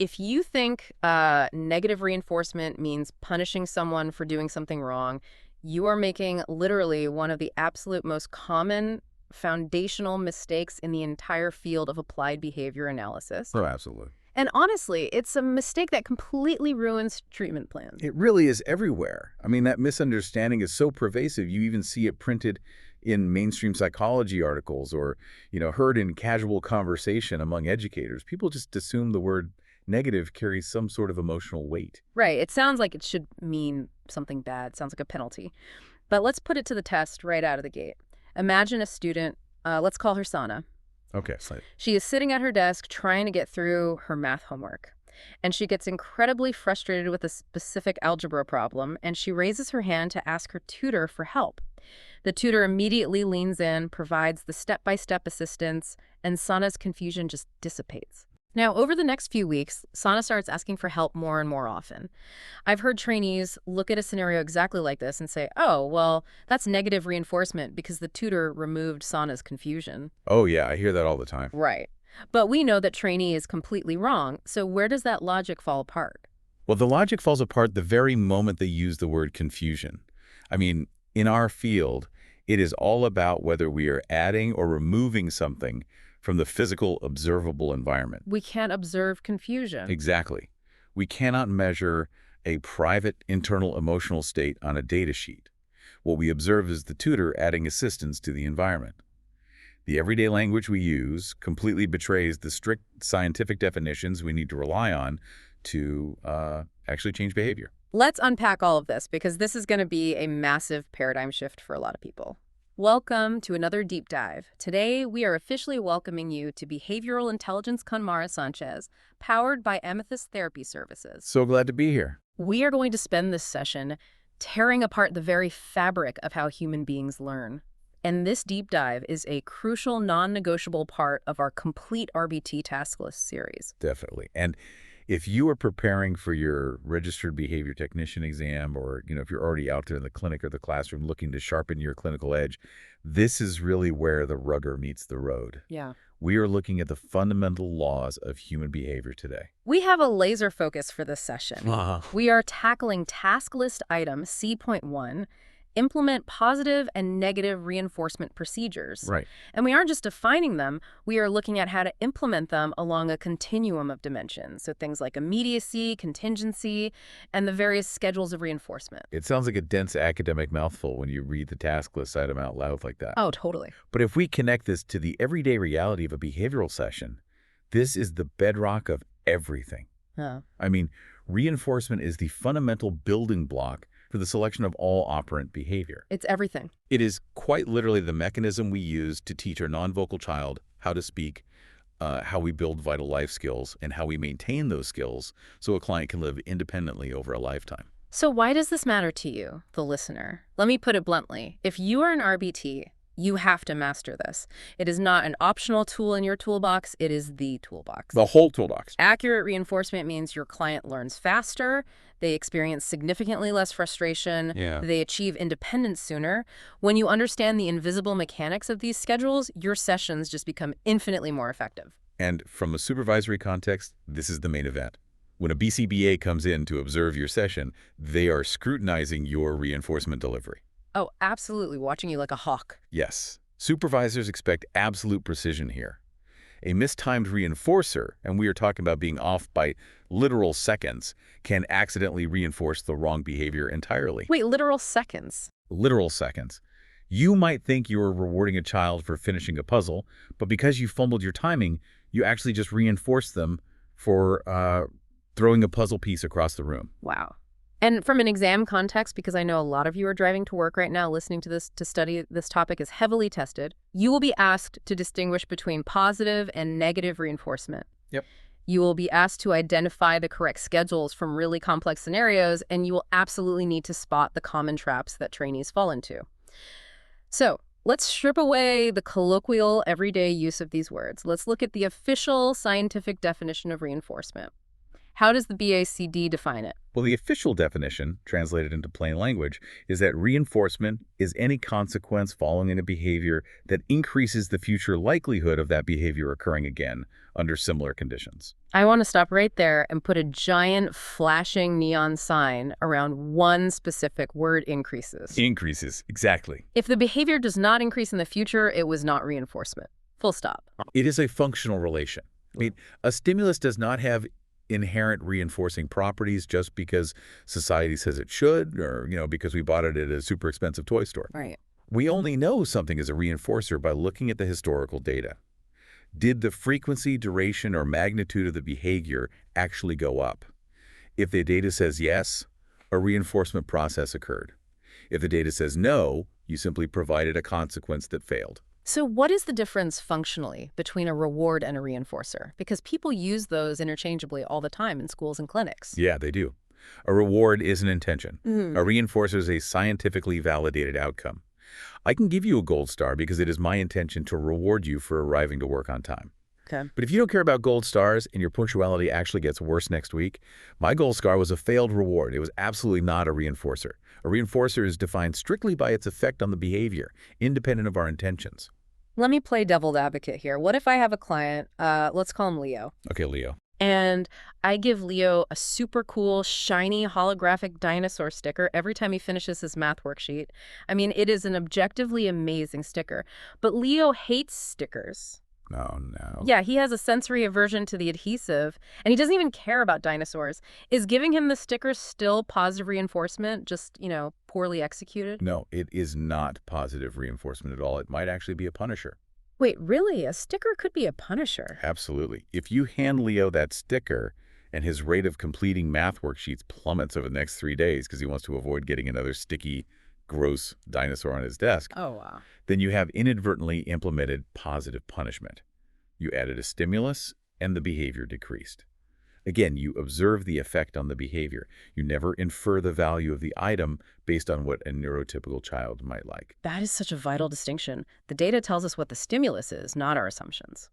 if you think negative reinforcement means punishing someone for doing something wrong, you are making literally one of the absolute most common foundational mistakes in the entire field of applied behavior analysis. Oh, absolutely. And honestly, it's a mistake that completely ruins treatment plans. It really is everywhere. I mean, that misunderstanding is so pervasive. You even see it printed in mainstream psychology articles or, heard in casual conversation among educators. People just assume the word negative carries some sort of emotional weight. Right. It sounds like it should mean something bad. Sounds like a penalty. But let's put it to the test right out of the gate. Imagine a student, let's call her Sana. Okay, so She is sitting at her desk trying to get through her math homework. And she gets incredibly frustrated with a specific algebra problem, and she raises her hand to ask her tutor for help. The tutor immediately leans in, provides the step-by-step assistance, and Sana's confusion just dissipates. Now, over the next few weeks, Sana starts asking for help more and more often. I've heard trainees look at a scenario exactly like this and say, oh, well, that's negative reinforcement because the tutor removed Sana's confusion. Oh, yeah, I hear that all the time. Right. But we know that trainee is completely wrong, so where does that logic fall apart? Well, the logic falls apart the very moment they use the word confusion. I mean, in our field, it is all about whether we are adding or removing something from the physical, observable environment. We can't observe confusion. Exactly. We cannot measure a private internal emotional state on a data sheet. What we observe is the tutor adding assistance to the environment. The everyday language we use completely betrays the strict scientific definitions we need to rely on to actually change behavior. Let's unpack all of this because this is going to be a massive paradigm shift for a lot of people. Welcome to another deep dive. Today, we are officially welcoming you to Behavioral Intelligence con Mara Sánchez, powered by Amethyst Therapy Services. So glad to be here. We are going to spend this session tearing apart the very fabric of how human beings learn. And this deep dive is a crucial, non-negotiable part of our complete RBT task list series. Definitely. And if you are preparing for your registered behavior technician exam or, if you're already out there in the clinic or the classroom looking to sharpen your clinical edge, this is really where the rubber meets the road. Yeah. We are looking at the fundamental laws of human behavior today. We have a laser focus for this session. Wow. We are tackling task list item C.1, implement positive and negative reinforcement procedures. Right. And we aren't just defining them, we are looking at how to implement them along a continuum of dimensions. So things like immediacy, contingency, and the various schedules of reinforcement. It sounds like a dense academic mouthful when you read the task list item out loud like that. Oh, totally. But if we connect this to the everyday reality of a behavioral session, this is the bedrock of everything. I mean, reinforcement is the fundamental building block for the selection of all operant behavior. It's everything. It is quite literally the mechanism we use to teach our non-vocal child how to speak, how we build vital life skills, and how we maintain those skills so a client can live independently over a lifetime. So why does this matter to you, the listener? Let me put it bluntly. If you are an RBT, you have to master this. It is not an optional tool in your toolbox. It is the toolbox. The whole toolbox. Accurate reinforcement means your client learns faster, they experience significantly less frustration, they achieve independence sooner. When you understand the invisible mechanics of these schedules, your sessions just become infinitely more effective. And from a supervisory context, this is the main event. When a BCBA comes in to observe your session, they are scrutinizing your reinforcement delivery. Oh, absolutely. Watching you like a hawk. Yes. Supervisors expect absolute precision here. A mistimed reinforcer, and we are talking about being off by literal seconds, can accidentally reinforce the wrong behavior entirely. Wait, literal seconds? Literal seconds. You might think you are rewarding a child for finishing a puzzle, but because you fumbled your timing, you actually just reinforced them for throwing a puzzle piece across the room. Wow. And from an exam context, because I know a lot of you are driving to work right now listening to this to study this topic is heavily tested, you will be asked to distinguish between positive and negative reinforcement. Yep. You will be asked to identify the correct schedules from really complex scenarios, and you will absolutely need to spot the common traps that trainees fall into. So let's strip away the colloquial, everyday use of these words. Let's look at the official scientific definition of reinforcement. How does the BACD define it? Well, the official definition, translated into plain language, is that reinforcement is any consequence following in a behavior that increases the future likelihood of that behavior occurring again under similar conditions. I want to stop right there and put a giant flashing neon sign around one specific word: increases. Increases, exactly. If the behavior does not increase in the future, it was not reinforcement. Full stop. It is a functional relation. I mean, a stimulus does not have inherent reinforcing properties just because society says it should, or, because we bought it at a super expensive toy store. Right. We only know something is a reinforcer by looking at the historical data. Did the frequency, duration, or magnitude of the behavior actually go up? If the data says yes, a reinforcement process occurred. If the data says no, you simply provided a consequence that failed. So what is the difference functionally between a reward and a reinforcer? Because people use those interchangeably all the time in schools and clinics. Yeah, they do. A reward is an intention. Mm. A reinforcer is a scientifically validated outcome. I can give you a gold star because it is my intention to reward you for arriving to work on time. Okay. But if you don't care about gold stars and your punctuality actually gets worse next week, my gold star was a failed reward. It was absolutely not a reinforcer. A reinforcer is defined strictly by its effect on the behavior, independent of our intentions. Let me play devil's advocate here. What if I have a client, let's call him Leo, Okay, Leo. and I give Leo a super cool, shiny, holographic dinosaur sticker every time he finishes his math worksheet. I mean, it is an objectively amazing sticker. But Leo hates stickers. No. Yeah, he has a sensory aversion to the adhesive, and he doesn't even care about dinosaurs. Is giving him the sticker still positive reinforcement, just, poorly executed? No, it is not positive reinforcement at all. It might actually be a punisher. Wait, really? A sticker could be a punisher? Absolutely. If you hand Leo that sticker and his rate of completing math worksheets plummets over the next 3 days because he wants to avoid getting another sticky, gross dinosaur on his desk, Oh, wow. then you have inadvertently implemented positive punishment. You added a stimulus, and the behavior decreased. Again, you observe the effect on the behavior. You never infer the value of the item based on what a neurotypical child might like. That is such a vital distinction. The data tells us what the stimulus is, not our assumptions.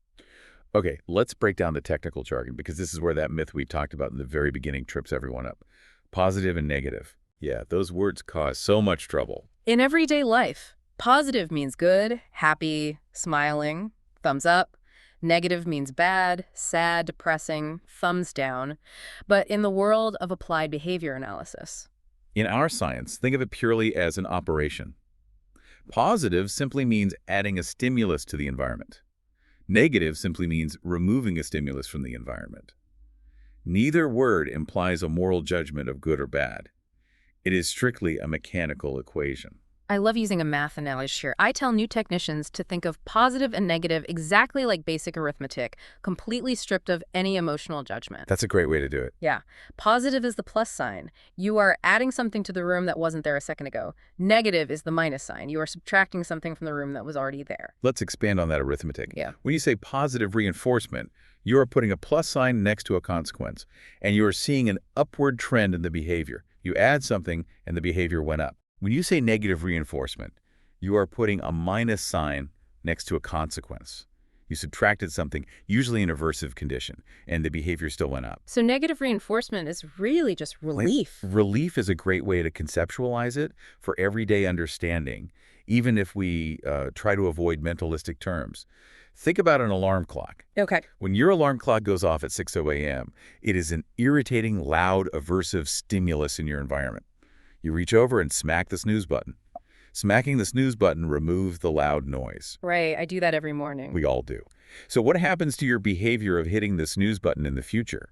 Okay, let's break down the technical jargon because this is where that myth we talked about in the very beginning trips everyone up. Positive and negative. Yeah, those words cause so much trouble. In everyday life, positive means good, happy, smiling, thumbs up. Negative means bad, sad, depressing, thumbs down. But in the world of applied behavior analysis, In our science, think of it purely as an operation. Positive simply means adding a stimulus to the environment. Negative simply means removing a stimulus from the environment. Neither word implies a moral judgment of good or bad. It is strictly a mechanical equation. I love using a math analogy here. I tell new technicians to think of positive and negative exactly like basic arithmetic, completely stripped of any emotional judgment. That's a great way to do it. Yeah. Positive is the plus sign. You are adding something to the room that wasn't there a second ago. Negative is the minus sign. You are subtracting something from the room that was already there. Let's expand on that arithmetic. Yeah. When you say positive reinforcement, you are putting a plus sign next to a consequence, and you are seeing an upward trend in the behavior. You add something, and the behavior went up. When you say negative reinforcement, you are putting a minus sign next to a consequence. You subtracted something, usually an aversive condition, and the behavior still went up. So negative reinforcement is really just relief. Relief is a great way to conceptualize it for everyday understanding, even if we try to avoid mentalistic terms. Think about an alarm clock. Okay. When your alarm clock goes off at 6:00 a.m., it is an irritating, loud, aversive stimulus in your environment. You reach over and smack the snooze button. Smacking the snooze button removes the loud noise. Right. I do that every morning. We all do. So what happens to your behavior of hitting the snooze button in the future?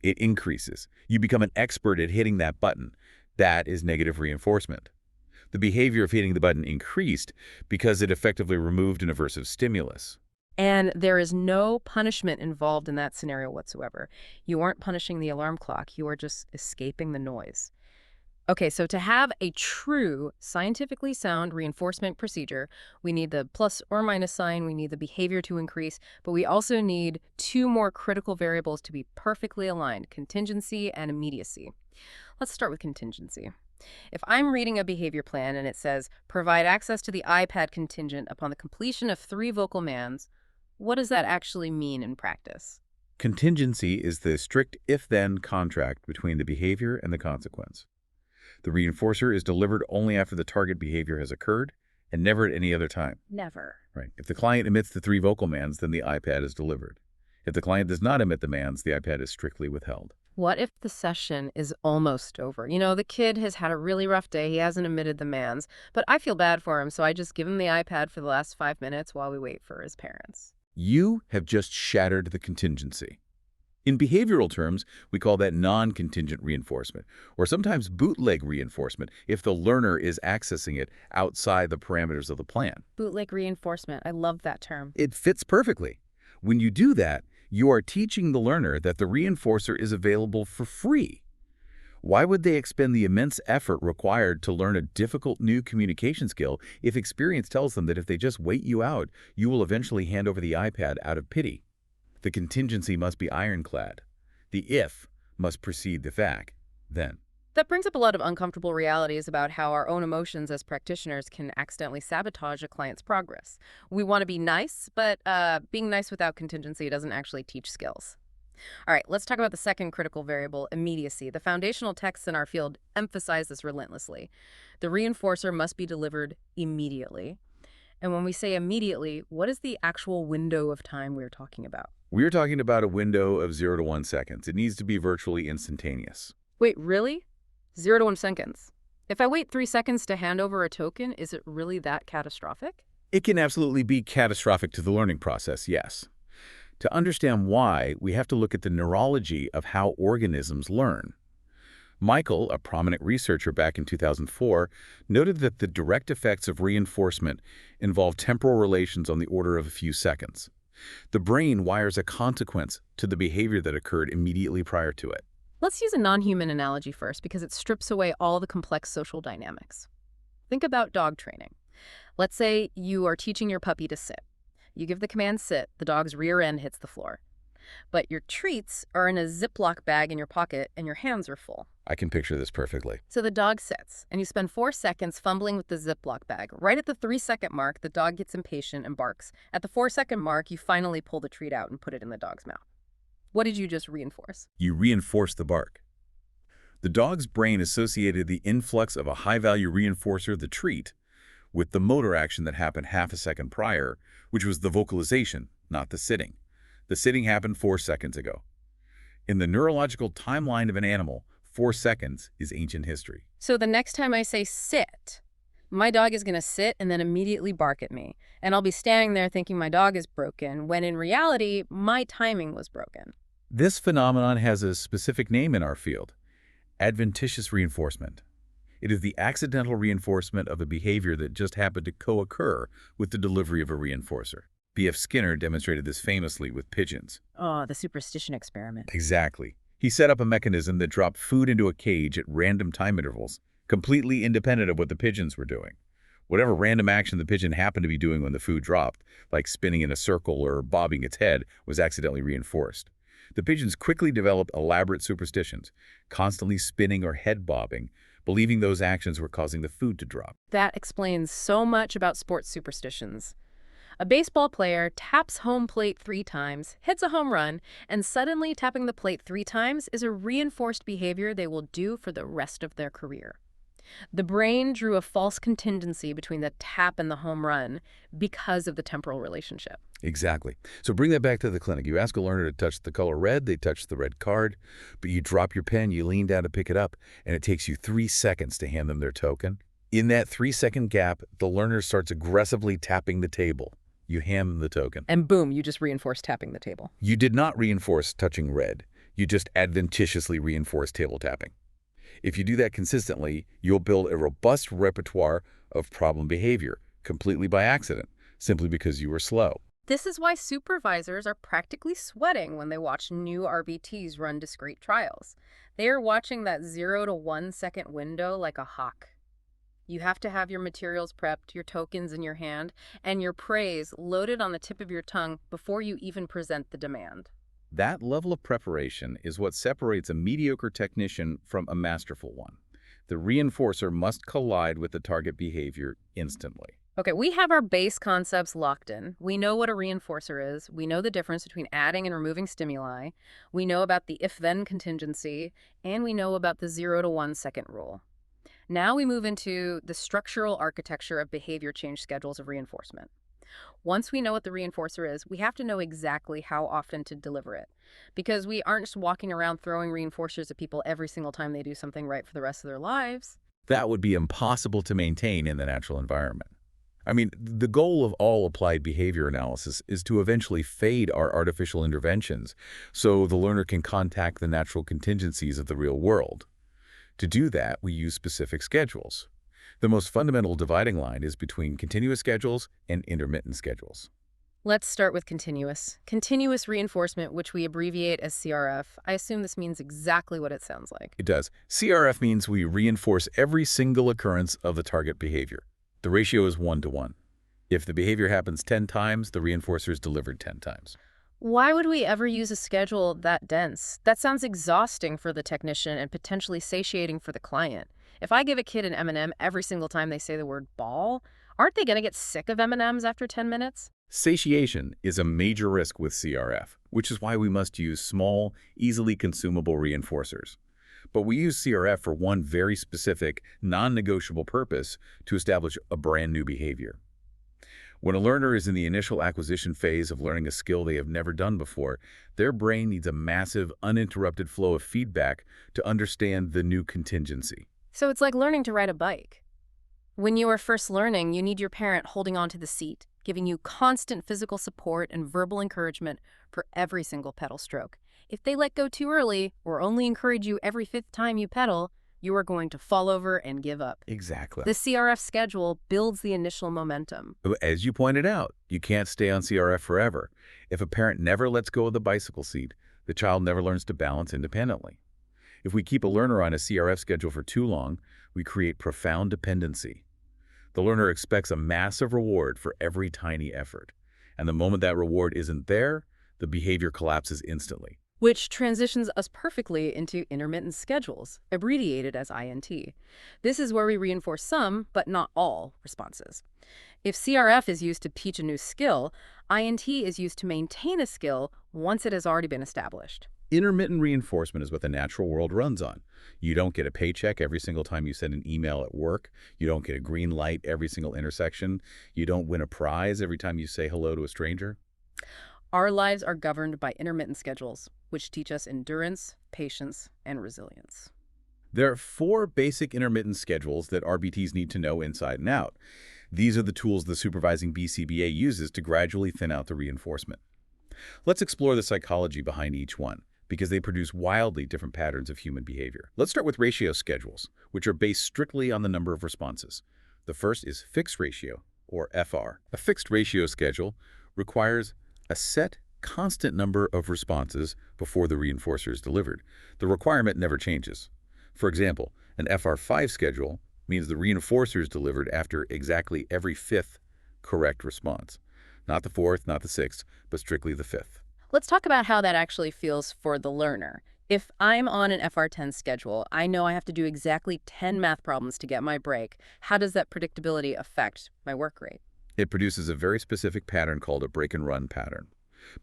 It increases. You become an expert at hitting that button. That is negative reinforcement. The behavior of hitting the button increased because it effectively removed an aversive stimulus. And there is no punishment involved in that scenario whatsoever. You aren't punishing the alarm clock. You are just escaping the noise. Okay, so to have a true, scientifically sound reinforcement procedure, we need the plus or minus sign, we need the behavior to increase, but we also need two more critical variables to be perfectly aligned: contingency and immediacy. Let's start with contingency. If I'm reading a behavior plan and it says, provide access to the iPad contingent upon the completion of 3 vocal commands, what does that actually mean in practice? Contingency is the strict if-then contract between the behavior and the consequence. The reinforcer is delivered only after the target behavior has occurred and never at any other time. Never. Right. If the client emits the 3 vocal mands, then the iPad is delivered. If the client does not emit the mands, the iPad is strictly withheld. What if the session is almost over? You know, the kid has had a really rough day. He hasn't emitted the mans, but I feel bad for him, so I just give him the iPad for the last 5 minutes while we wait for his parents. You have just shattered the contingency. In behavioral terms, we call that non-contingent reinforcement, or sometimes bootleg reinforcement if the learner is accessing it outside the parameters of the plan. Bootleg reinforcement. I love that term. It fits perfectly. When you do that, you are teaching the learner that the reinforcer is available for free. Why would they expend the immense effort required to learn a difficult new communication skill if experience tells them that if they just wait you out, you will eventually hand over the iPad out of pity? The contingency must be ironclad. The if must precede the fact, then. That brings up a lot of uncomfortable realities about how our own emotions as practitioners can accidentally sabotage a client's progress. We want to be nice, but being nice without contingency doesn't actually teach skills. All right, let's talk about the second critical variable, immediacy. The foundational texts in our field emphasize this relentlessly. The reinforcer must be delivered immediately. And when we say immediately, what is the actual window of time we're talking about? We're talking about a window of 0 to 1 seconds. It needs to be virtually instantaneous. Wait, really? 0 to 1 seconds? If I wait 3 seconds to hand over a token, is it really that catastrophic? It can absolutely be catastrophic to the learning process, yes. To understand why, we have to look at the neurology of how organisms learn. Michael, a prominent researcher back in 2004, noted that the direct effects of reinforcement involve temporal relations on the order of a few seconds. The brain wires a consequence to the behavior that occurred immediately prior to it. Let's use a non-human analogy first because it strips away all the complex social dynamics. Think about dog training. Let's say you are teaching your puppy to sit. You give the command sit, the dog's rear end hits the floor. But your treats are in a Ziploc bag in your pocket and your hands are full. I can picture this perfectly. So the dog sits, and you spend 4 seconds fumbling with the Ziploc bag. Right at the 3-second mark, the dog gets impatient and barks. At the 4-second mark, you finally pull the treat out and put it in the dog's mouth. What did you just reinforce? You reinforce the bark. The dog's brain associated the influx of a high-value reinforcer, the treat, with the motor action that happened half a second prior, which was the vocalization, not the sitting. The sitting happened 4 seconds ago. In the neurological timeline of an animal, 4 seconds is ancient history. So the next time I say sit, my dog is going to sit and then immediately bark at me. And I'll be standing there thinking my dog is broken, when in reality, my timing was broken. This phenomenon has a specific name in our field: adventitious reinforcement. It is the accidental reinforcement of a behavior that just happened to co-occur with the delivery of a reinforcer. B.F. Skinner demonstrated this famously with pigeons. Oh, the superstition experiment. Exactly. He set up a mechanism that dropped food into a cage at random time intervals, completely independent of what the pigeons were doing. Whatever random action the pigeon happened to be doing when the food dropped, like spinning in a circle or bobbing its head, was accidentally reinforced. The pigeons quickly developed elaborate superstitions, constantly spinning or head bobbing, believing those actions were causing the food to drop. That explains so much about sports superstitions. A baseball player taps home plate 3 times, hits a home run, and suddenly tapping the plate 3 times is a reinforced behavior they will do for the rest of their career. The brain drew a false contingency between the tap and the home run because of the temporal relationship. Exactly. So bring that back to the clinic. You ask a learner to touch the color red, they touch the red card, but you drop your pen, you lean down to pick it up, and it takes you 3 seconds to hand them their token. In that 3-second gap, the learner starts aggressively tapping the table. You hand them the token. And boom, you just reinforced tapping the table. You did not reinforce touching red. You just adventitiously reinforced table tapping. If you do that consistently, you'll build a robust repertoire of problem behavior, completely by accident, simply because you were slow. This is why supervisors are practically sweating when they watch new RBTs run discrete trials. They are watching that 0 to 1 second window like a hawk. You have to have your materials prepped, your tokens in your hand, and your praise loaded on the tip of your tongue before you even present the demand. That level of preparation is what separates a mediocre technician from a masterful one. The reinforcer must collide with the target behavior instantly. Okay, we have our base concepts locked in. We know what a reinforcer is. We know the difference between adding and removing stimuli. We know about the if-then contingency, and we know about the 0 to 1 second rule. Now we move into the structural architecture of behavior change schedules of reinforcement. Once we know what the reinforcer is, we have to know exactly how often to deliver it, because we aren't just walking around throwing reinforcers at people every single time they do something right for the rest of their lives. That would be impossible to maintain in the natural environment. I mean, the goal of all applied behavior analysis is to eventually fade our artificial interventions so the learner can contact the natural contingencies of the real world. To do that, we use specific schedules. The most fundamental dividing line is between continuous schedules and intermittent schedules. Let's start with continuous. Continuous reinforcement, which we abbreviate as CRF. I assume this means exactly what it sounds like. It does. CRF means we reinforce every single occurrence of the target behavior. The ratio is 1 to 1. If the behavior happens 10 times, the reinforcer is delivered 10 times. Why would we ever use a schedule that dense? That sounds exhausting for the technician and potentially satiating for the client. If I give a kid an M&M every single time they say the word ball, aren't they going to get sick of M&Ms after 10 minutes? Satiation is a major risk with CRF, which is why we must use small, easily consumable reinforcers. But we use CRF for one very specific, non-negotiable purpose to establish a brand new behavior. When a learner is in the initial acquisition phase of learning a skill they have never done before, their brain needs a massive, uninterrupted flow of feedback to understand the new contingency. So it's like learning to ride a bike. When you are first learning, you need your parent holding onto the seat, giving you constant physical support and verbal encouragement for every single pedal stroke. If they let go too early or only encourage you every 5th time you pedal, you are going to fall over and give up. Exactly. The CRF schedule builds the initial momentum. As you pointed out, you can't stay on CRF forever. If a parent never lets go of the bicycle seat, the child never learns to balance independently. If we keep a learner on a CRF schedule for too long, we create profound dependency. The learner expects a massive reward for every tiny effort. And the moment that reward isn't there, the behavior collapses instantly. Which transitions us perfectly into intermittent schedules, abbreviated as INT. This is where we reinforce some, but not all, responses. If CRF is used to teach a new skill, INT is used to maintain a skill once it has already been established. Intermittent reinforcement is what the natural world runs on. You don't get a paycheck every single time you send an email at work. You don't get a green light every single intersection. You don't win a prize every time you say hello to a stranger. Our lives are governed by intermittent schedules, which teach us endurance, patience, and resilience. There are 4 basic intermittent schedules that RBTs need to know inside and out. These are the tools the supervising BCBA uses to gradually thin out the reinforcement. Let's explore the psychology behind each one, because they produce wildly different patterns of human behavior. Let's start with ratio schedules, which are based strictly on the number of responses. The first is fixed ratio, or FR. A fixed ratio schedule requires a set, constant number of responses before the reinforcer is delivered. The requirement never changes. For example, an FR5 schedule means the reinforcer is delivered after exactly every 5th correct response. Not the 4th, not the 6th, but strictly the 5th. Let's talk about how that actually feels for the learner. If I'm on an FR10 schedule, I know I have to do exactly 10 math problems to get my break. How does that predictability affect my work rate? It produces a very specific pattern called a break-and-run pattern.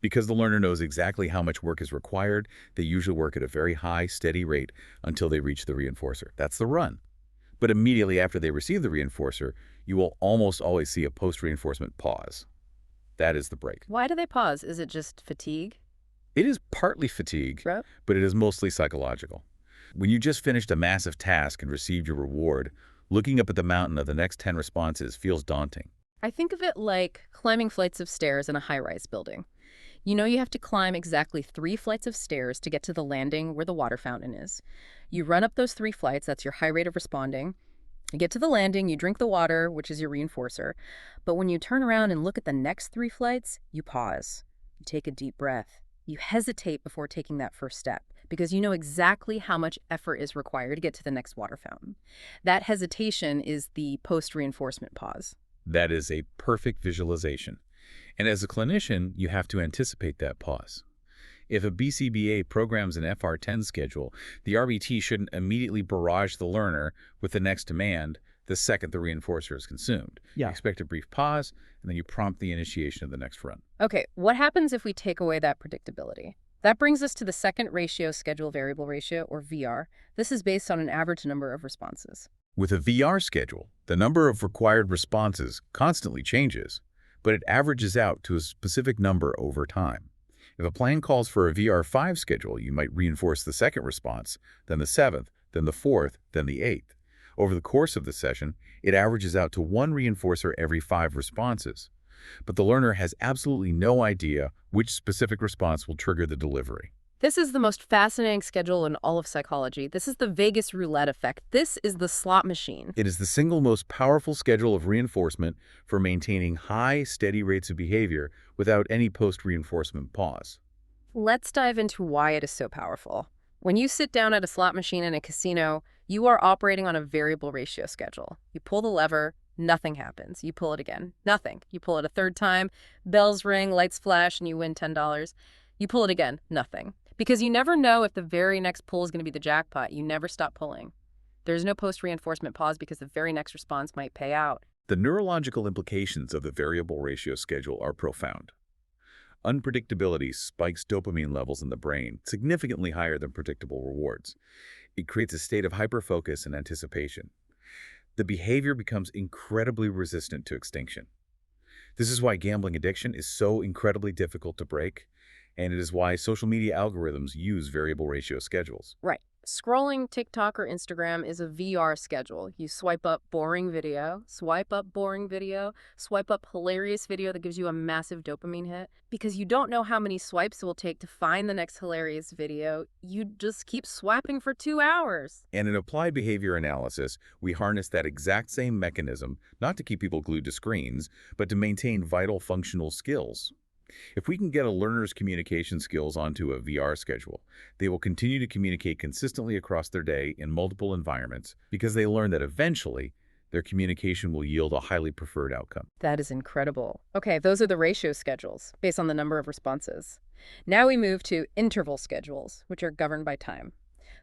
Because the learner knows exactly how much work is required, they usually work at a very high, steady rate until they reach the reinforcer. That's the run. But immediately after they receive the reinforcer, you will almost always see a post-reinforcement pause. That is the break. Why do they pause? Is it just fatigue? It is partly fatigue, Right? but it is mostly psychological. When you just finished a massive task and received your reward, looking up at the mountain of the next 10 responses feels daunting. I think of it like climbing flights of stairs in a high-rise building. You know you have to climb exactly 3 flights of stairs to get to the landing where the water fountain is. You run up those 3 flights, that's your high rate of responding. You get to the landing, you drink the water, which is your reinforcer. But when you turn around and look at the next 3 flights, you pause. You take a deep breath. You hesitate before taking that first step because you know exactly how much effort is required to get to the next water fountain. That hesitation is the post-reinforcement pause. That is a perfect visualization. And as a clinician, you have to anticipate that pause. If a BCBA programs an FR10 schedule, the RBT shouldn't immediately barrage the learner with the next demand, the second the reinforcer is consumed. Yeah. You expect a brief pause, and then you prompt the initiation of the next run. Okay, what happens if we take away that predictability? That brings us to the second ratio schedule variable ratio, or VR. This is based on an average number of responses. With a VR schedule, the number of required responses constantly changes, but it averages out to a specific number over time. If a plan calls for a VR5 schedule, you might reinforce the second response, then the seventh, then the fourth, then the eighth. Over the course of the session, it averages out to one reinforcer every 5 responses. But the learner has absolutely no idea which specific response will trigger the delivery. This is the most fascinating schedule in all of psychology. This is the Vegas roulette effect. This is the slot machine. It is the single most powerful schedule of reinforcement for maintaining high, steady rates of behavior without any post-reinforcement pause. Let's dive into why it is so powerful. When you sit down at a slot machine in a casino, you are operating on a variable ratio schedule. You pull the lever, nothing happens. You pull it again, nothing. You pull it a third time, bells ring, lights flash, and you win $10. You pull it again, nothing. Because you never know if the very next pull is going to be the jackpot. You never stop pulling. There's no post-reinforcement pause because the very next response might pay out. The neurological implications of the variable ratio schedule are profound. Unpredictability spikes dopamine levels in the brain, significantly higher than predictable rewards. It creates a state of hyperfocus and anticipation. The behavior becomes incredibly resistant to extinction. This is why gambling addiction is so incredibly difficult to break, and it is why social media algorithms use variable ratio schedules. Right. Scrolling TikTok or Instagram is a VR schedule. You swipe up boring video, swipe up boring video, swipe up hilarious video that gives you a massive dopamine hit. Because you don't know how many swipes it will take to find the next hilarious video, you just keep swiping for 2 hours. And in applied behavior analysis, we harness that exact same mechanism not to keep people glued to screens, but to maintain vital functional skills. If we can get a learner's communication skills onto a VR schedule, they will continue to communicate consistently across their day in multiple environments because they learn that eventually their communication will yield a highly preferred outcome. That is incredible. Okay, those are the ratio schedules based on the number of responses. Now we move to interval schedules, which are governed by time.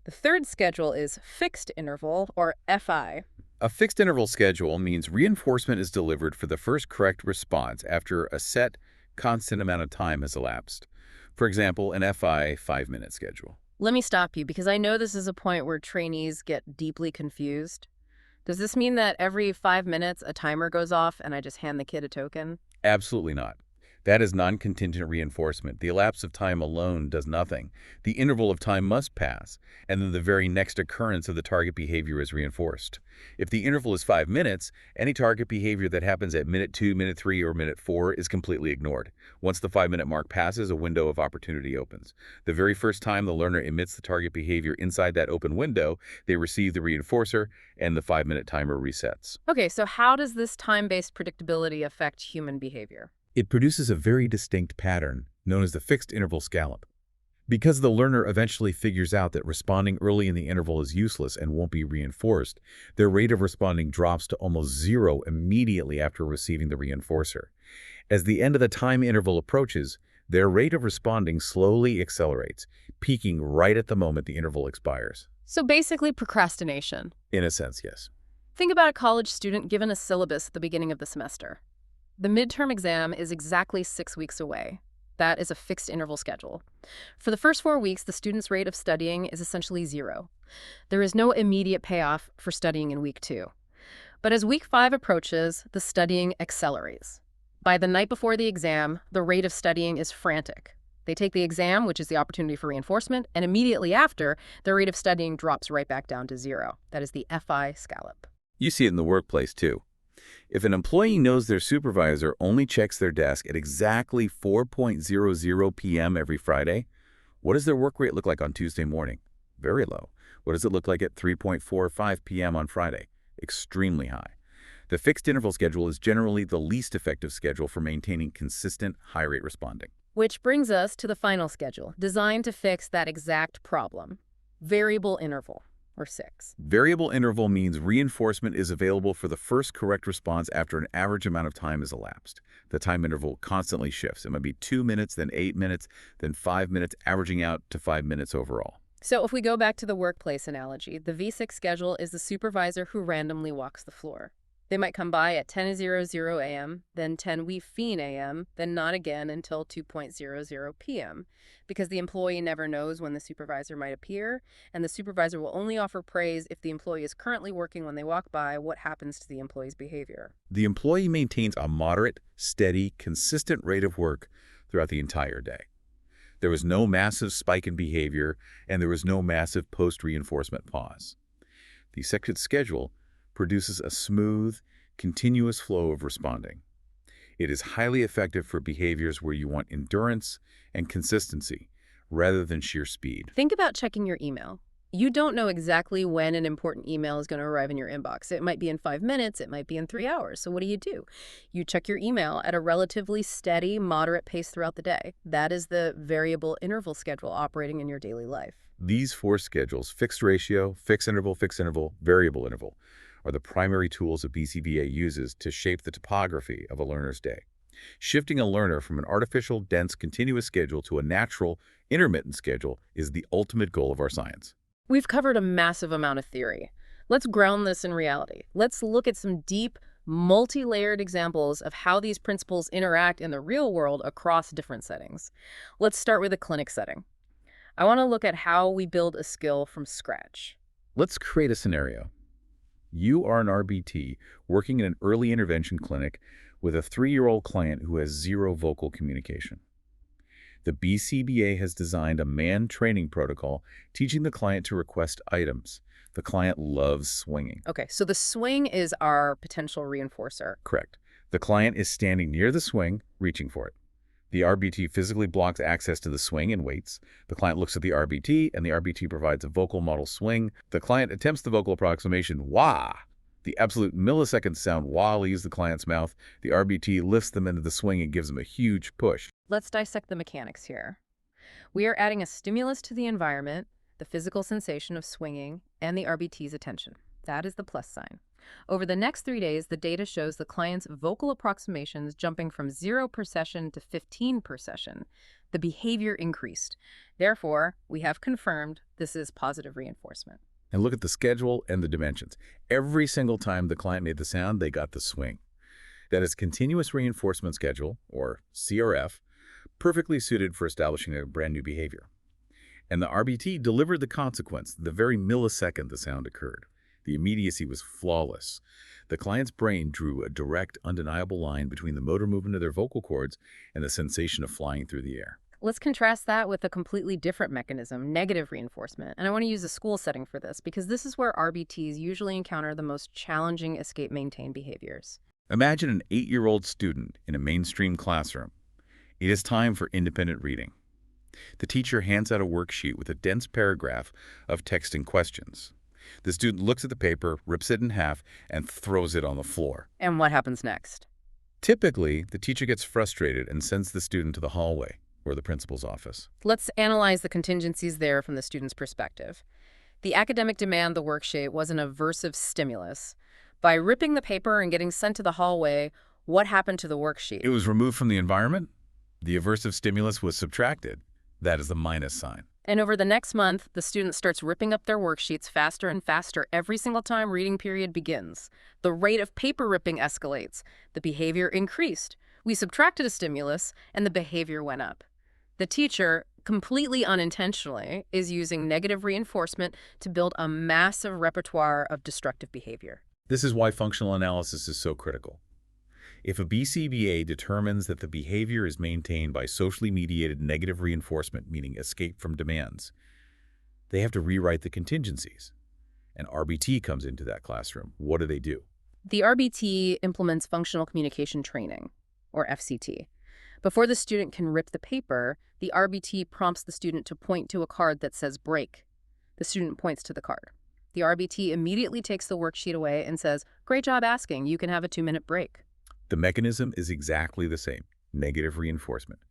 The third schedule is fixed interval, or FI. A fixed interval schedule means reinforcement is delivered for the first correct response after a set constant amount of time has elapsed. For example, an FI 5-minute schedule. Let me stop you because I know this is a point where trainees get deeply confused. Does this mean that every 5 minutes a timer goes off and I just hand the kid a token? Absolutely not. That is non-contingent reinforcement. The elapse of time alone does nothing. The interval of time must pass, and then the very next occurrence of the target behavior is reinforced. If the interval is 5 minutes, any target behavior that happens at minute 2, minute 3, or minute 4 is completely ignored. Once the 5-minute mark passes, a window of opportunity opens. The very first time the learner emits the target behavior inside that open window, they receive the reinforcer, and the 5-minute timer resets. Okay, so how does this time-based predictability affect human behavior? It produces a very distinct pattern known as the fixed interval scallop. Because the learner eventually figures out that responding early in the interval is useless and won't be reinforced, their rate of responding drops to almost 0 immediately after receiving the reinforcer. As the end of the time interval approaches, their rate of responding slowly accelerates, peaking right at the moment the interval expires. So basically procrastination. In a sense, yes. Think about a college student given a syllabus at the beginning of the semester. The midterm exam is exactly 6 weeks away. That is a fixed interval schedule. For the first 4 weeks, the student's rate of studying is essentially 0. There is no immediate payoff for studying in week 2. But as week 5 approaches, the studying accelerates. By the night before the exam, the rate of studying is frantic. They take the exam, which is the opportunity for reinforcement, and immediately after, the rate of studying drops right back down to 0. That is the FI scallop. You see it in the workplace, too. If an employee knows their supervisor only checks their desk at exactly 4:00 p.m. every Friday, what does their work rate look like on Tuesday morning? Very low. What does it look like at 3:45 p.m. on Friday? Extremely high. The fixed interval schedule is generally the least effective schedule for maintaining consistent high-rate responding. Which brings us to the final schedule, designed to fix that exact problem. Variable interval, or 6. Variable interval means reinforcement is available for the first correct response after an average amount of time has elapsed. The time interval constantly shifts. It might be 2 minutes, then 8 minutes, then 5 minutes, averaging out to 5 minutes overall. So if we go back to the workplace analogy, the V6 schedule is the supervisor who randomly walks the floor. They might come by at 10:00 a.m., then 10:15 a.m., then not again until 2:00 p.m. because the employee never knows when the supervisor might appear, and the supervisor will only offer praise if the employee is currently working when they walk by. What happens to the employee's behavior? The employee maintains a moderate, steady, consistent rate of work throughout the entire day. There was no massive spike in behavior, and there was no massive post-reinforcement pause. The second schedule produces a smooth, continuous flow of responding. It is highly effective for behaviors where you want endurance and consistency rather than sheer speed. Think about checking your email. You don't know exactly when an important email is going to arrive in your inbox. It might be in 5 minutes, it might be in 3 hours. So what do? You check your email at a relatively steady, moderate pace throughout the day. That is the variable interval schedule operating in your daily life. These four schedules, fixed ratio, fixed interval, variable interval, are the primary tools a BCBA uses to shape the topography of a learner's day. Shifting a learner from an artificial, dense, continuous schedule to a natural, intermittent schedule is the ultimate goal of our science. We've covered a massive amount of theory. Let's ground this in reality. Let's look at some deep, multi-layered examples of how these principles interact in the real world across different settings. Let's start with a clinic setting. I want to look at how we build a skill from scratch. Let's create a scenario. You are an RBT working in an early intervention clinic with a 3-year-old client who has zero vocal communication. The BCBA has designed a manned training protocol teaching the client to request items. The client loves swinging. Okay, so the swing is our potential reinforcer. Correct. The client is standing near the swing, reaching for it. The RBT physically blocks access to the swing and waits. The client looks at the RBT, and the RBT provides a vocal model swing. The client attempts the vocal approximation, wah! The absolute millisecond sound wah leaves the client's mouth. The RBT lifts them into the swing and gives them a huge push. Let's dissect the mechanics here. We are adding a stimulus to the environment, the physical sensation of swinging, and the RBT's attention. That is the plus sign. Over the next 3 days, the data shows the client's vocal approximations jumping from 0 per session to 15 per session. The behavior increased. Therefore, we have confirmed this is positive reinforcement. And look at the schedule and the dimensions. Every single time the client made the sound, they got the swing. That is continuous reinforcement schedule, or CRF, perfectly suited for establishing a brand new behavior. And the RBT delivered the consequence the very millisecond the sound occurred. The immediacy was flawless. The client's brain drew a direct, undeniable line between the motor movement of their vocal cords and the sensation of flying through the air. Let's contrast that with a completely different mechanism, negative reinforcement. And I want to use a school setting for this because this is where RBTs usually encounter the most challenging escape-maintain behaviors. Imagine an 8-year-old student in a mainstream classroom. It is time for independent reading. The teacher hands out a worksheet with a dense paragraph of text and questions. The student looks at the paper, rips it in half, and throws it on the floor. And what happens next? Typically, the teacher gets frustrated and sends the student to the hallway or the principal's office. Let's analyze the contingencies there from the student's perspective. The academic demand, the worksheet, was an aversive stimulus. By ripping the paper and getting sent to the hallway, what happened to the worksheet? It was removed from the environment. The aversive stimulus was subtracted. That is the minus sign. And over the next month, the student starts ripping up their worksheets faster and faster every single time reading period begins. The rate of paper ripping escalates. The behavior increased. We subtracted a stimulus, and the behavior went up. The teacher, completely unintentionally, is using negative reinforcement to build a massive repertoire of destructive behavior. This is why functional analysis is so critical. If a BCBA determines that the behavior is maintained by socially mediated negative reinforcement, meaning escape from demands, they have to rewrite the contingencies. And RBT comes into that classroom. What do? The RBT implements functional communication training, or FCT. Before the student can rip the paper, the RBT prompts the student to point to a card that says break. The student points to the card. The RBT immediately takes the worksheet away and says, "Great job asking, you can have a 2-minute break." The mechanism is exactly the same, negative reinforcement.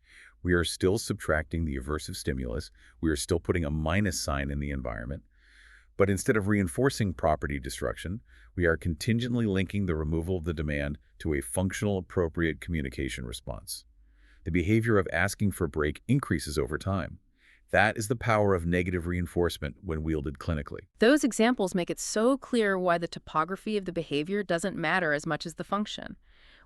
We are still subtracting the aversive stimulus. We are still putting a minus sign in the environment. But instead of reinforcing property destruction, we are contingently linking the removal of the demand to a functional, appropriate communication response. The behavior of asking for a break increases over time. That is the power of negative reinforcement when wielded clinically. Those examples make it so clear why the topography of the behavior doesn't matter as much as the function.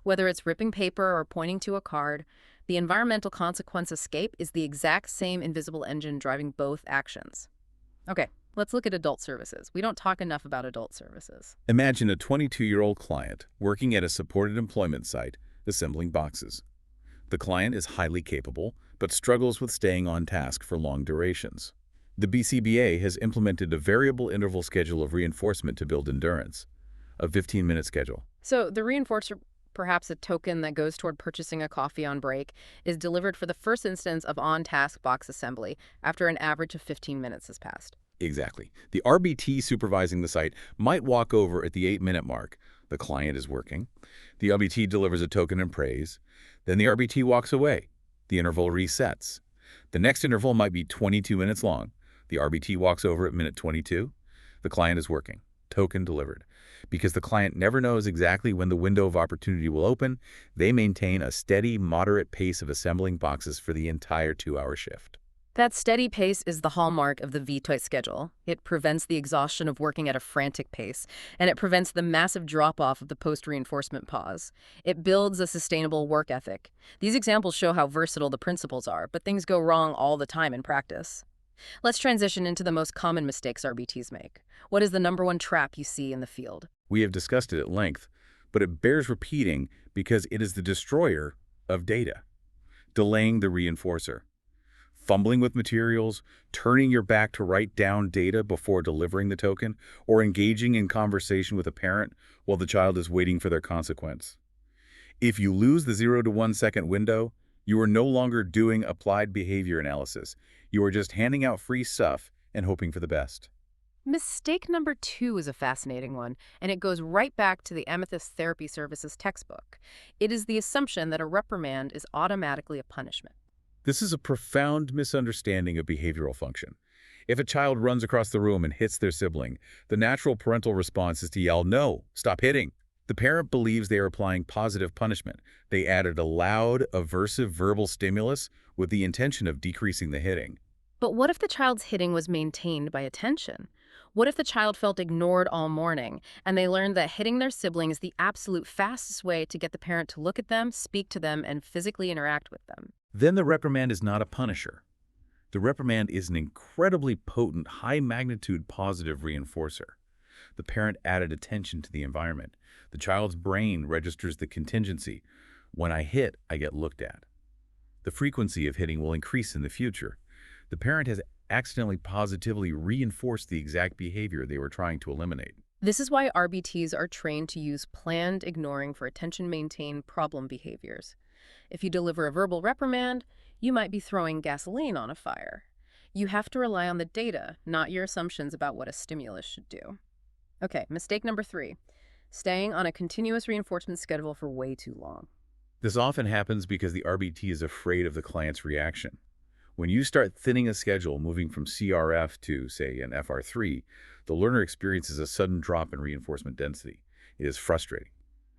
Whether it's ripping paper or pointing to a card, the environmental consequence escape is the exact same invisible engine driving both actions. Okay, let's look at adult services. We don't talk enough about adult services. Imagine a 22-year-old client working at a supported employment site, assembling boxes. The client is highly capable, but struggles with staying on task for long durations. The BCBA has implemented a variable interval schedule of reinforcement to build endurance, a 15-minute schedule. So the reinforcer, perhaps a token that goes toward purchasing a coffee on break, is delivered for the first instance of on-task box assembly after an average of 15 minutes has passed. Exactly. The RBT supervising the site might walk over at the 8-minute mark. The client is working. The RBT delivers a token and praise. Then the RBT walks away. The interval resets. The next interval might be 22 minutes long. The RBT walks over at minute 22. The client is working. Token delivered. Because the client never knows exactly when the window of opportunity will open, they maintain a steady, moderate pace of assembling boxes for the entire 2-hour shift. That steady pace is the hallmark of the VTOIT schedule. It prevents the exhaustion of working at a frantic pace, and it prevents the massive drop-off of the post-reinforcement pause. It builds a sustainable work ethic. These examples show how versatile the principles are, but things go wrong all the time in practice. Let's transition into the most common mistakes RBTs make. What is the #1 trap you see in the field? We have discussed it at length, but it bears repeating because it is the destroyer of data. Delaying the reinforcer. Fumbling with materials, turning your back to write down data before delivering the token, or engaging in conversation with a parent while the child is waiting for their consequence. If you lose the 0 to 1 second window, you are no longer doing applied behavior analysis. You are just handing out free stuff and hoping for the best. Mistake #2 is a fascinating one, and it goes right back to the Amethyst Therapy Services textbook. It is the assumption that a reprimand is automatically a punishment. This is a profound misunderstanding of behavioral function. If a child runs across the room and hits their sibling, the natural parental response is to yell, "No, stop hitting." The parent believes they are applying positive punishment. They added a loud, aversive verbal stimulus with the intention of decreasing the hitting. But what if the child's hitting was maintained by attention? What if the child felt ignored all morning, and they learned that hitting their sibling is the absolute fastest way to get the parent to look at them, speak to them, and physically interact with them? Then the reprimand is not a punisher. The reprimand is an incredibly potent, high-magnitude positive reinforcer. The parent added attention to the environment. The child's brain registers the contingency. When I hit, I get looked at. The frequency of hitting will increase in the future. The parent has accidentally positively reinforced the exact behavior they were trying to eliminate. This is why RBTs are trained to use planned ignoring for attention-maintain problem behaviors. If you deliver a verbal reprimand, you might be throwing gasoline on a fire. You have to rely on the data, not your assumptions about what a stimulus should do. Okay, mistake #3. Staying on a continuous reinforcement schedule for way too long. This often happens because the RBT is afraid of the client's reaction. When you start thinning a schedule, moving from CRF to, say, an FR3, the learner experiences a sudden drop in reinforcement density. It is frustrating.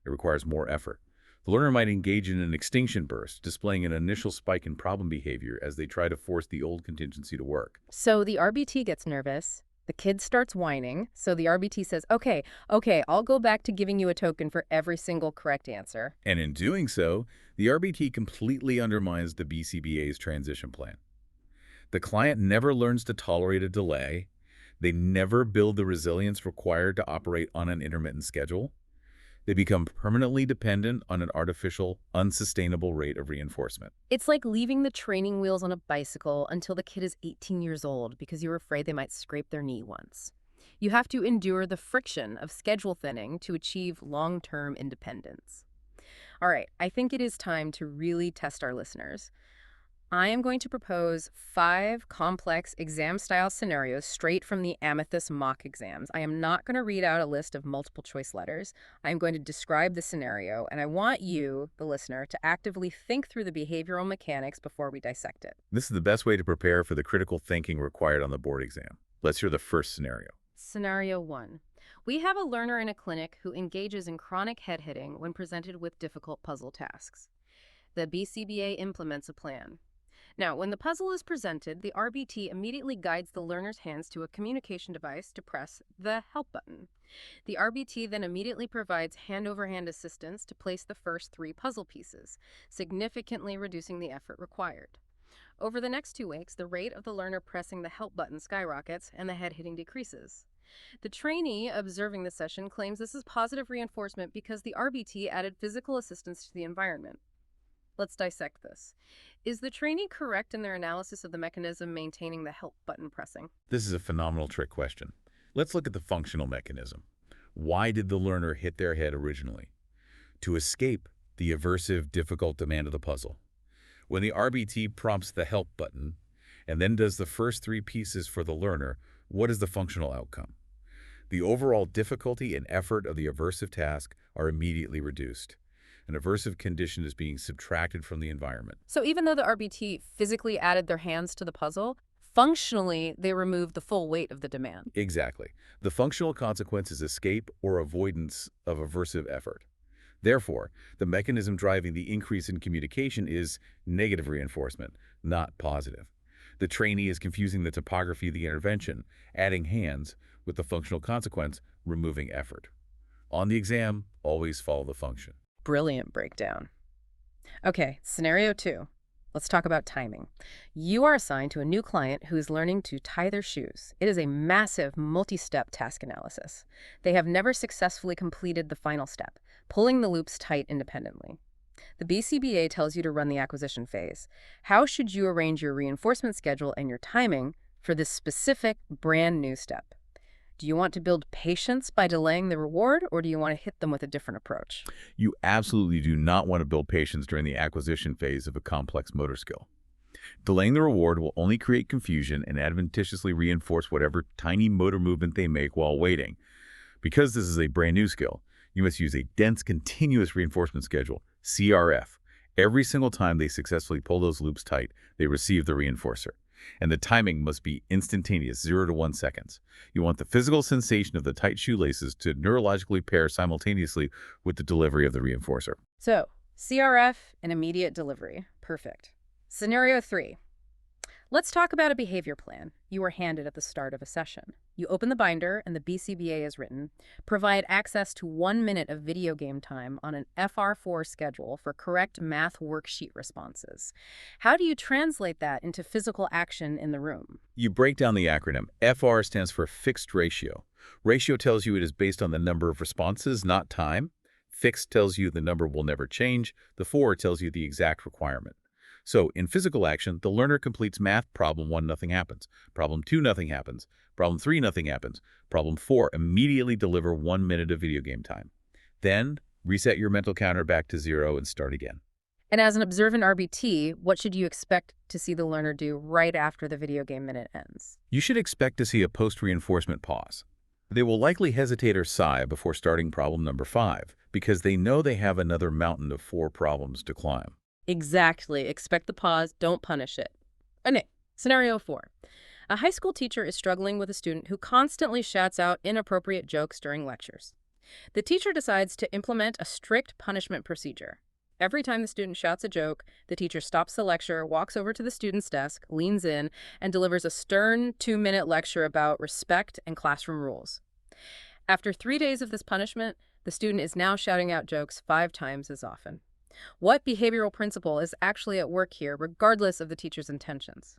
It requires more effort. The learner might engage in an extinction burst, displaying an initial spike in problem behavior as they try to force the old contingency to work. So the RBT gets nervous, the kid starts whining, so the RBT says, okay, I'll go back to giving you a token for every single correct answer. And in doing so, the RBT completely undermines the BCBA's transition plan. The client never learns to tolerate a delay. They never build the resilience required to operate on an intermittent schedule. They become permanently dependent on an artificial, unsustainable rate of reinforcement. It's like leaving the training wheels on a bicycle until the kid is 18 years old because you're afraid they might scrape their knee once. You have to endure the friction of schedule thinning to achieve long-term independence. All right, I think it is time to really test our listeners. I am going to propose 5 complex exam-style scenarios straight from the Amethyst mock exams. I am not going to read out a list of multiple-choice letters. I am going to describe the scenario, and I want you, the listener, to actively think through the behavioral mechanics before we dissect it. This is the best way to prepare for the critical thinking required on the board exam. Let's hear the first scenario. Scenario 1. We have a learner in a clinic who engages in chronic head hitting when presented with difficult puzzle tasks. The BCBA implements a plan. Now, when the puzzle is presented, the RBT immediately guides the learner's hands to a communication device to press the help button. The RBT then immediately provides hand-over-hand assistance to place the first 3 puzzle pieces, significantly reducing the effort required. Over the next 2 weeks, the rate of the learner pressing the help button skyrockets and the head hitting decreases. The trainee observing the session claims this is positive reinforcement because the RBT added physical assistance to the environment. Let's dissect this. Is the trainee correct in their analysis of the mechanism maintaining the help button pressing? This is a phenomenal trick question. Let's look at the functional mechanism. Why did the learner hit their head originally? To escape the aversive, difficult demand of the puzzle. When the RBT prompts the help button and then does the first 3 pieces for the learner, what is the functional outcome? The overall difficulty and effort of the aversive task are immediately reduced. An aversive condition is being subtracted from the environment. So even though the RBT physically added their hands to the puzzle, functionally they removed the full weight of the demand. Exactly. The functional consequence is escape or avoidance of aversive effort. Therefore, the mechanism driving the increase in communication is negative reinforcement, not positive. The trainee is confusing the topography of the intervention, adding hands, with the functional consequence, removing effort. On the exam, always follow the function. Brilliant breakdown. Okay, scenario 2. Let's talk about timing. You are assigned to a new client who is learning to tie their shoes. It is a massive multi-step task analysis. They have never successfully completed the final step, pulling the loops tight independently. The BCBA tells you to run the acquisition phase. How should you arrange your reinforcement schedule and your timing for this specific brand new step? Do you want to build patience by delaying the reward, or do you want to hit them with a different approach? You absolutely do not want to build patience during the acquisition phase of a complex motor skill. Delaying the reward will only create confusion and adventitiously reinforce whatever tiny motor movement they make while waiting. Because this is a brand new skill, you must use a dense continuous reinforcement schedule, CRF. Every single time they successfully pull those loops tight, they receive the reinforcer. And the timing must be instantaneous, 0 to 1 seconds. You want the physical sensation of the tight shoelaces to neurologically pair simultaneously with the delivery of the reinforcer. So, CRF and immediate delivery. Perfect. Scenario 3. Let's talk about a behavior plan you were handed at the start of a session. You open the binder and the BCBA is written. Provide access to 1 minute of video game time on an FR4 schedule for correct math worksheet responses. How do you translate that into physical action in the room? You break down the acronym. FR stands for fixed ratio. Ratio tells you it is based on the number of responses, not time. Fixed tells you the number will never change. The 4 tells you the exact requirement. So, in physical action, the learner completes math problem 1, nothing happens. Problem 2, nothing happens. Problem 3, nothing happens. Problem 4, immediately deliver 1 minute of video game time. Then, reset your mental counter back to 0 and start again. And as an observant RBT, what should you expect to see the learner do right after the video game minute ends? You should expect to see a post-reinforcement pause. They will likely hesitate or sigh before starting problem number 5 because they know they have another mountain of 4 problems to climb. Exactly. Expect the pause. Don't punish it. Okay. Scenario 4. A high school teacher is struggling with a student who constantly shouts out inappropriate jokes during lectures. The teacher decides to implement a strict punishment procedure. Every time the student shouts a joke, the teacher stops the lecture, walks over to the student's desk, leans in, and delivers a stern 2-minute lecture about respect and classroom rules. After 3 days of this punishment, the student is now shouting out jokes 5 times as often. What behavioral principle is actually at work here, regardless of the teacher's intentions?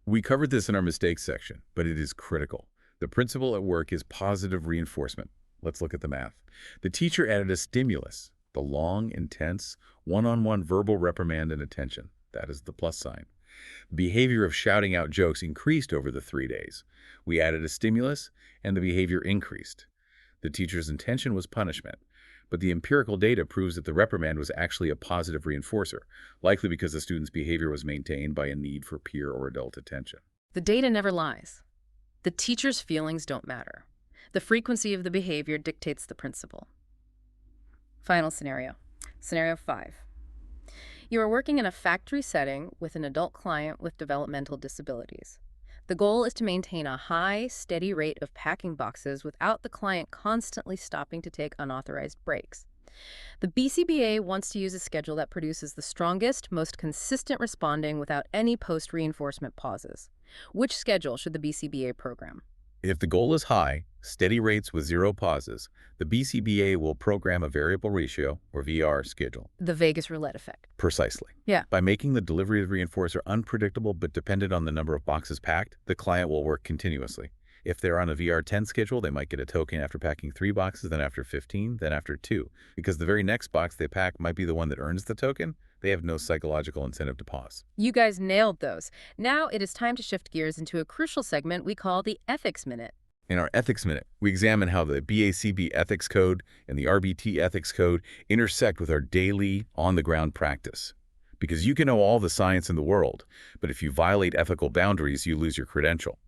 We covered this in our mistakes section, but it is critical. The principle at work is positive reinforcement. Let's look at the math. The teacher added a stimulus, the long, intense, one-on-one verbal reprimand and attention. That is the plus sign. The behavior of shouting out jokes increased over the 3 days. We added a stimulus, and the behavior increased. The teacher's intention was punishment, but the empirical data proves that the reprimand was actually a positive reinforcer, likely because the student's behavior was maintained by a need for peer or adult attention. The data never lies. The teacher's feelings don't matter. The frequency of the behavior dictates the principle. Final scenario. Scenario 5. You are working in a factory setting with an adult client with developmental disabilities. The goal is to maintain a high, steady rate of packing boxes without the client constantly stopping to take unauthorized breaks. The BCBA wants to use a schedule that produces the strongest, most consistent responding without any post-reinforcement pauses. Which schedule should the BCBA program? If the goal is high, steady rates with zero pauses, the BCBA will program a variable ratio, or VR, schedule. The Vegas roulette effect. Precisely. Yeah. By making the delivery of the reinforcer unpredictable but dependent on the number of boxes packed, the client will work continuously. If they're on a VR10 schedule, they might get a token after packing 3 boxes, then after 15, then after 2. Because the very next box they pack might be the one that earns the token, they have no psychological incentive to pause. You guys nailed those. Now it is time to shift gears into a crucial segment we call the Ethics Minute. In our Ethics Minute, we examine how the BACB Ethics Code and the RBT Ethics Code intersect with our daily, on-the-ground practice. Because you can know all the science in the world, but if you violate ethical boundaries, you lose your credential.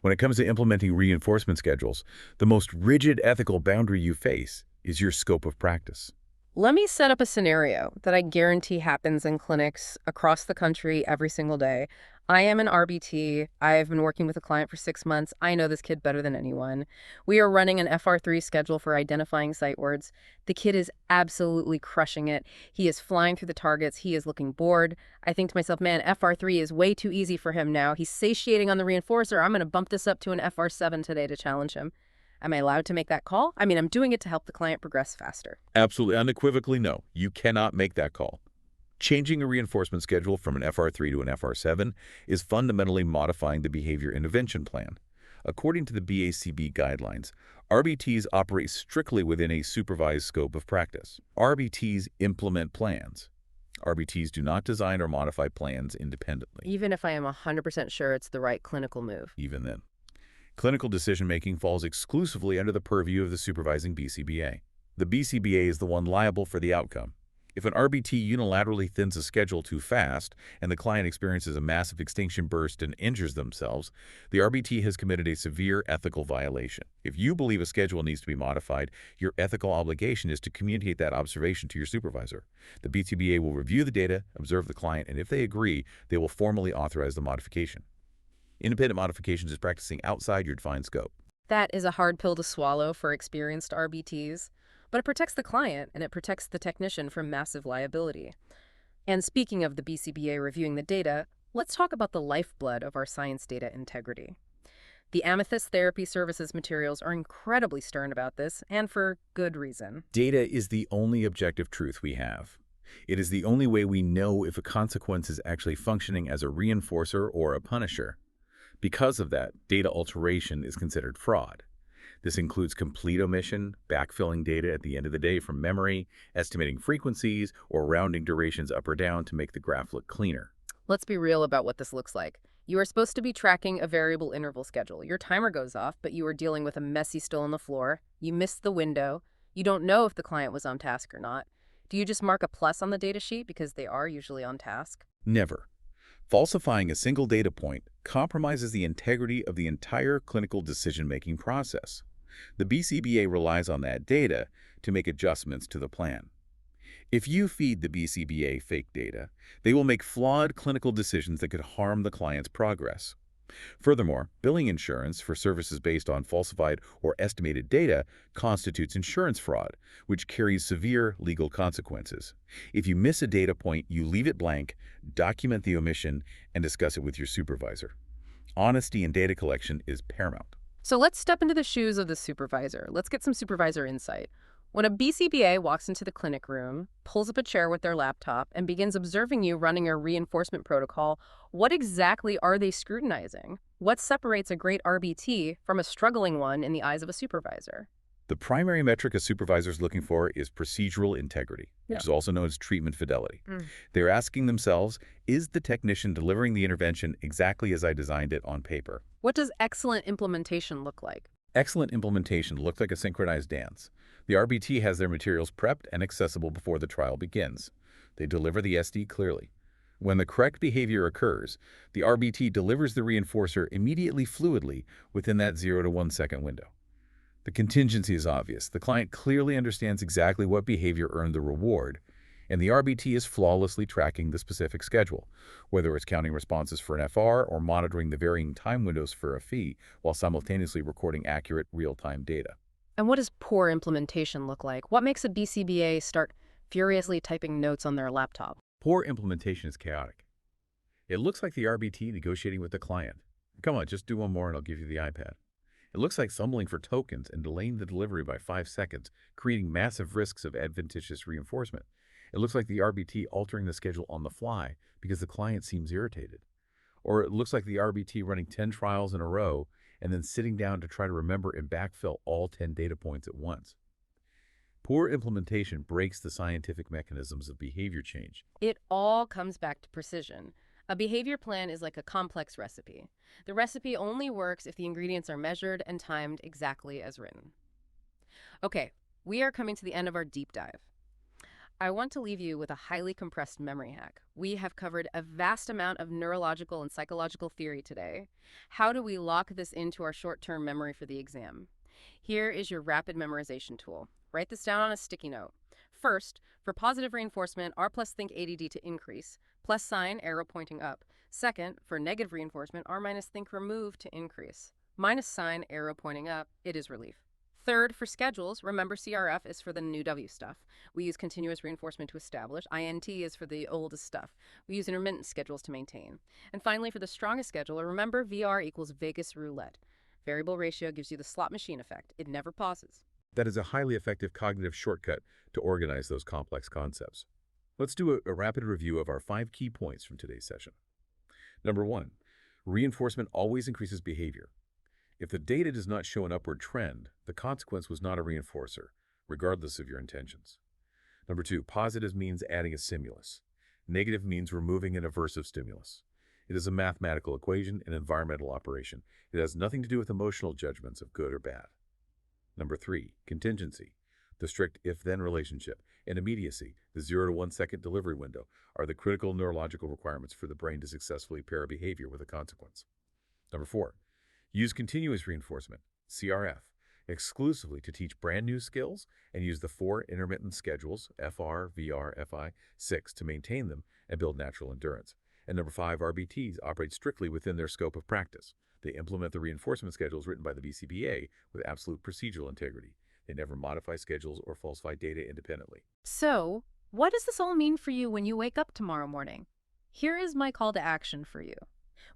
When it comes to implementing reinforcement schedules, the most rigid ethical boundary you face is your scope of practice. Let me set up a scenario that I guarantee happens in clinics across the country every single day. I am an RBT. I've been working with a client for 6 months. I know this kid better than anyone. We are running an FR3 schedule for identifying sight words. The kid is absolutely crushing it. He is flying through the targets. He is looking bored. I think to myself, man, FR3 is way too easy for him now. He's satiating on the reinforcer. I'm going to bump this up to an FR7 today to challenge him. Am I allowed to make that call? I mean, I'm doing it to help the client progress faster. Absolutely, unequivocally no. You cannot make that call. Changing a reinforcement schedule from an FR3 to an FR7 is fundamentally modifying the behavior intervention plan. According to the BACB guidelines, RBTs operate strictly within a supervised scope of practice. RBTs implement plans. RBTs do not design or modify plans independently. Even if I am 100% sure it's the right clinical move. Even then. Clinical decision-making falls exclusively under the purview of the supervising BCBA. The BCBA is the one liable for the outcome. If an RBT unilaterally thins a schedule too fast and the client experiences a massive extinction burst and injures themselves, the RBT has committed a severe ethical violation. If you believe a schedule needs to be modified, your ethical obligation is to communicate that observation to your supervisor. The BCBA will review the data, observe the client, and if they agree, they will formally authorize the modification. Independent modifications is practicing outside your defined scope. That is a hard pill to swallow for experienced RBTs, but it protects the client and it protects the technician from massive liability. And speaking of the BCBA reviewing the data, let's talk about the lifeblood of our science data integrity. The Amethyst Therapy Services materials are incredibly stern about this, and for good reason. Data is the only objective truth we have. It is the only way we know if a consequence is actually functioning as a reinforcer or a punisher. Because of that, data alteration is considered fraud. This includes complete omission, backfilling data at the end of the day from memory, estimating frequencies, or rounding durations up or down to make the graph look cleaner. Let's be real about what this looks like. You are supposed to be tracking a variable interval schedule. Your timer goes off, but you are dealing with a messy still on the floor. You missed the window. You don't know if the client was on task or not. Do you just mark a plus on the data sheet because they are usually on task? Never. Falsifying a single data point compromises the integrity of the entire clinical decision-making process. The BCBA relies on that data to make adjustments to the plan. If you feed the BCBA fake data, they will make flawed clinical decisions that could harm the client's progress. Furthermore, billing insurance for services based on falsified or estimated data constitutes insurance fraud, which carries severe legal consequences. If you miss a data point, you leave it blank, document the omission, and discuss it with your supervisor. Honesty in data collection is paramount. So let's step into the shoes of the supervisor. Let's get some supervisor insight. When a BCBA walks into the clinic room, pulls up a chair with their laptop, and begins observing you running a reinforcement protocol, what exactly are they scrutinizing? What separates a great RBT from a struggling one in the eyes of a supervisor? The primary metric a supervisor is looking for is procedural integrity, which is also known as treatment fidelity. They're asking themselves, is the technician delivering the intervention exactly as I designed it on paper? What does excellent implementation look like? Excellent implementation looks like a synchronized dance. The RBT has their materials prepped and accessible before the trial begins. They deliver the SD clearly. When the correct behavior occurs, the RBT delivers the reinforcer immediately fluidly within that 0 to 1 second window. The contingency is obvious. The client clearly understands exactly what behavior earned the reward, and the RBT is flawlessly tracking the specific schedule, whether it's counting responses for an FR or monitoring the varying time windows for a fee while simultaneously recording accurate real-time data. And what does poor implementation look like? What makes a BCBA start furiously typing notes on their laptop? Poor implementation is chaotic. It looks like the RBT negotiating with the client. Come on, just do one more and I'll give you the iPad. It looks like fumbling for tokens and delaying the delivery by 5 seconds, creating massive risks of adventitious reinforcement. It looks like the RBT altering the schedule on the fly because the client seems irritated. Or it looks like the RBT running 10 trials in a row and then sitting down to try to remember and backfill all 10 data points at once. Poor implementation breaks the scientific mechanisms of behavior change. It all comes back to precision. A behavior plan is like a complex recipe. The recipe only works if the ingredients are measured and timed exactly as written. Okay, we are coming to the end of our deep dive. I want to leave you with a highly compressed memory hack. We have covered a vast amount of neurological and psychological theory today. How do we lock this into our short-term memory for the exam? Here is your rapid memorization tool. Write this down on a sticky note. First, for positive reinforcement, R plus think ADD to increase, plus sign, arrow pointing up. Second, for negative reinforcement, R minus think remove to increase. Minus sign, arrow pointing up, it is relief. Third, for schedules, remember CRF is for the new W stuff. We use continuous reinforcement to establish. INT is for the oldest stuff. We use intermittent schedules to maintain. And finally, for the strongest scheduler, remember VR equals Vegas roulette. Variable ratio gives you the slot machine effect. It never pauses. That is a highly effective cognitive shortcut to organize those complex concepts. Let's do a rapid review of our 5 key points from today's session. Number 1, reinforcement always increases behavior. If the data does not show an upward trend, the consequence was not a reinforcer, regardless of your intentions. Number 2, positive means adding a stimulus. Negative means removing an aversive stimulus. It is a mathematical equation, an environmental operation. It has nothing to do with emotional judgments of good or bad. Number 3, contingency. The strict if-then relationship and immediacy, the 0 to 1 second delivery window, are the critical neurological requirements for the brain to successfully pair a behavior with a consequence. Number 4, use continuous reinforcement, CRF, exclusively to teach brand new skills and use the 4 intermittent schedules, FR, VR, FI, 6 to maintain them and build natural endurance. And number 5, RBTs operate strictly within their scope of practice. They implement the reinforcement schedules written by the BCBA with absolute procedural integrity. They never modify schedules or falsify data independently. So, what does this all mean for you when you wake up tomorrow morning? Here is my call to action for you.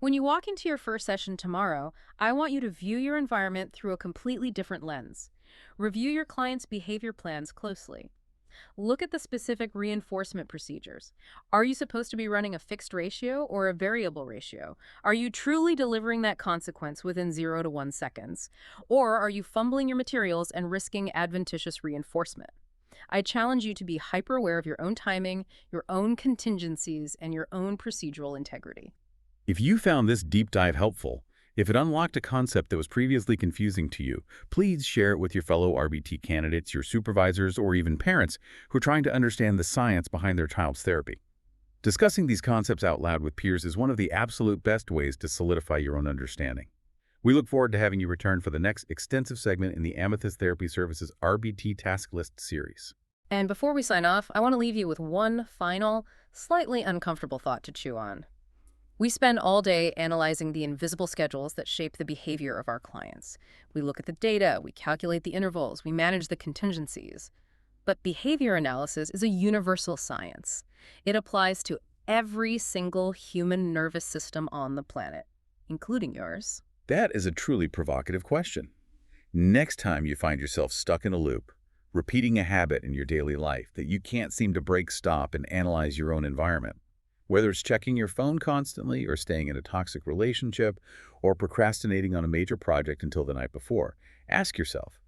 When you walk into your first session tomorrow, I want you to view your environment through a completely different lens. Review your client's behavior plans closely. Look at the specific reinforcement procedures. Are you supposed to be running a fixed ratio or a variable ratio? Are you truly delivering that consequence within 0 to 1 seconds? Or are you fumbling your materials and risking adventitious reinforcement? I challenge you to be hyper-aware of your own timing, your own contingencies, and your own procedural integrity. If you found this deep dive helpful, if it unlocked a concept that was previously confusing to you, please share it with your fellow RBT candidates, your supervisors, or even parents who are trying to understand the science behind their child's therapy. Discussing these concepts out loud with peers is one of the absolute best ways to solidify your own understanding. We look forward to having you return for the next extensive segment in the Amethyst Therapy Services RBT Task List series. And before we sign off, I want to leave you with one final, slightly uncomfortable thought to chew on. We spend all day analyzing the invisible schedules that shape the behavior of our clients. We look at the data, we calculate the intervals, we manage the contingencies. But behavior analysis is a universal science. It applies to every single human nervous system on the planet, including yours. That is a truly provocative question. Next time you find yourself stuck in a loop, repeating a habit in your daily life that you can't seem to break, stop, and analyze your own environment, whether it's checking your phone constantly or staying in a toxic relationship or procrastinating on a major project until the night before, ask yourself,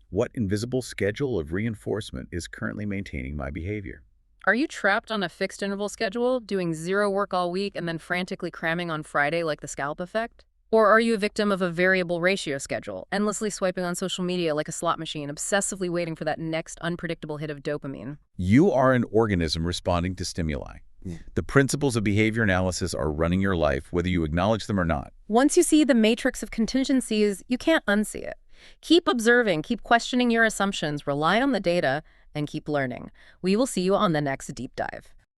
what invisible schedule of reinforcement is currently maintaining my behavior? Are you trapped on a fixed interval schedule, doing 0 work all week and then frantically cramming on Friday like the scalp effect? Or are you a victim of a variable ratio schedule, endlessly swiping on social media like a slot machine, obsessively waiting for that next unpredictable hit of dopamine? You are an organism responding to stimuli. The principles of behavior analysis are running your life, whether you acknowledge them or not. Once you see the matrix of contingencies, you can't unsee it. Keep observing, keep questioning your assumptions, rely on the data, and keep learning. We will see you on the next deep dive.